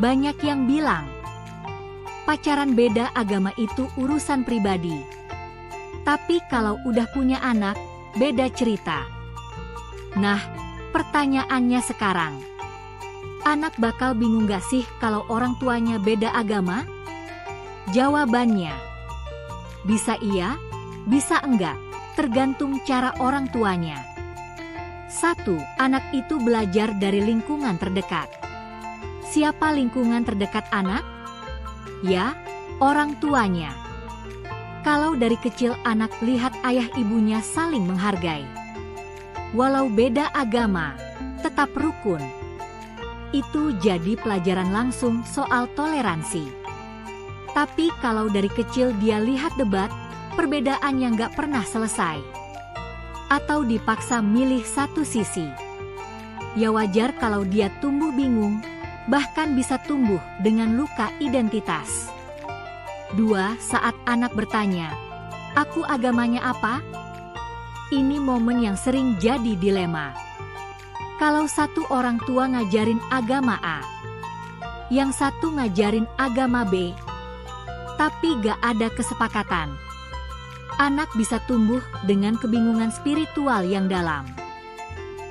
Banyak yang bilang, pacaran beda agama itu urusan pribadi. Tapi kalau udah punya anak, beda cerita. Nah, pertanyaannya sekarang, anak bakal bingung gak sih kalau orang tuanya beda agama? Jawabannya, bisa iya, bisa enggak, tergantung cara orang tuanya. 1. Anak itu belajar dari lingkungan terdekat. Siapa lingkungan terdekat anak? Ya, orang tuanya. Kalau dari kecil anak lihat ayah ibunya saling menghargai, walau beda agama, tetap rukun. Itu jadi pelajaran langsung soal toleransi. Tapi kalau dari kecil dia lihat debat, perbedaan yang gak pernah selesai, atau dipaksa milih satu sisi, ya wajar kalau dia tumbuh bingung, bahkan bisa tumbuh dengan luka identitas. 2. Saat anak bertanya, "Aku agamanya apa?" Ini momen yang sering jadi dilema. Kalau satu orang tua ngajarin agama A, yang satu ngajarin agama B, tapi gak ada kesepakatan, anak bisa tumbuh dengan kebingungan spiritual yang dalam.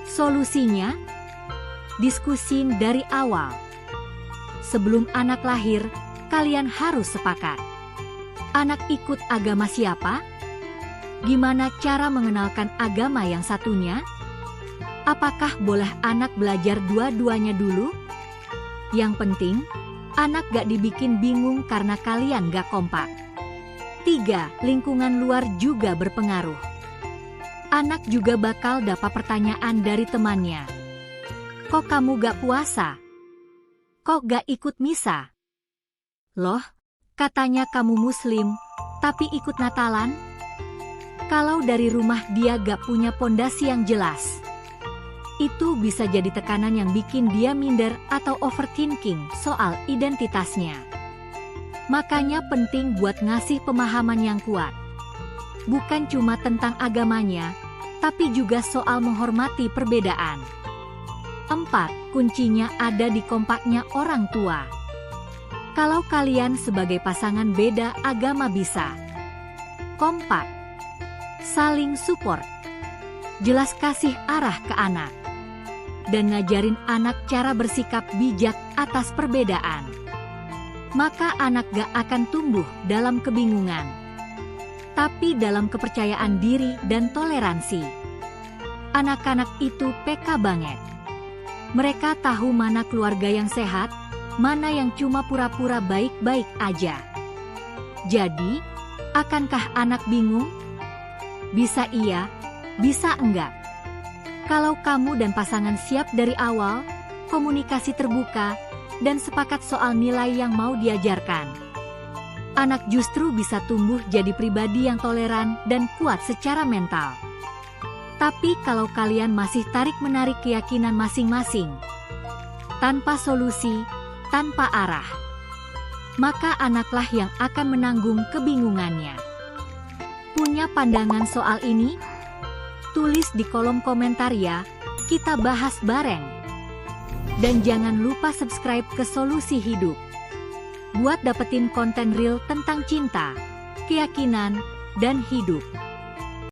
Solusinya, diskusin dari awal. Sebelum anak lahir, kalian harus sepakat. Anak ikut agama siapa? Gimana cara mengenalkan agama yang satunya? Apakah boleh anak belajar dua-duanya dulu? Yang penting, anak gak dibikin bingung karena kalian gak kompak. 3. Lingkungan luar juga berpengaruh. Anak juga bakal dapat pertanyaan dari temannya. Kok kamu gak puasa? Kok gak ikut misa? Loh, katanya kamu muslim, tapi ikut Natalan? Kalau dari rumah dia gak punya pondasi yang jelas, itu bisa jadi tekanan yang bikin dia minder atau overthinking soal identitasnya. Makanya penting buat ngasih pemahaman yang kuat. Bukan cuma tentang agamanya, tapi juga soal menghormati perbedaan. 4. Kuncinya ada di kompaknya orang tua. Kalau kalian sebagai pasangan beda agama bisa kompak, saling support, jelas kasih arah ke anak, dan ngajarin anak cara bersikap bijak atas perbedaan, maka anak gak akan tumbuh dalam kebingungan, tapi dalam kepercayaan diri dan toleransi. Anak-anak itu peka banget. Mereka tahu mana keluarga yang sehat, mana yang cuma pura-pura baik-baik aja. Jadi, akankah anak bingung? Bisa iya, bisa enggak. Kalau kamu dan pasangan siap dari awal, komunikasi terbuka, dan sepakat soal nilai yang mau diajarkan, anak justru bisa tumbuh jadi pribadi yang toleran dan kuat secara mental. Tapi kalau kalian masih tarik-menarik keyakinan masing-masing, tanpa solusi, tanpa arah, maka anaklah yang akan menanggung kebingungannya. Punya pandangan soal ini? Tulis di kolom komentar ya, kita bahas bareng. Dan jangan lupa subscribe ke Solusi Hidup, buat dapetin konten real tentang cinta, keyakinan, dan hidup.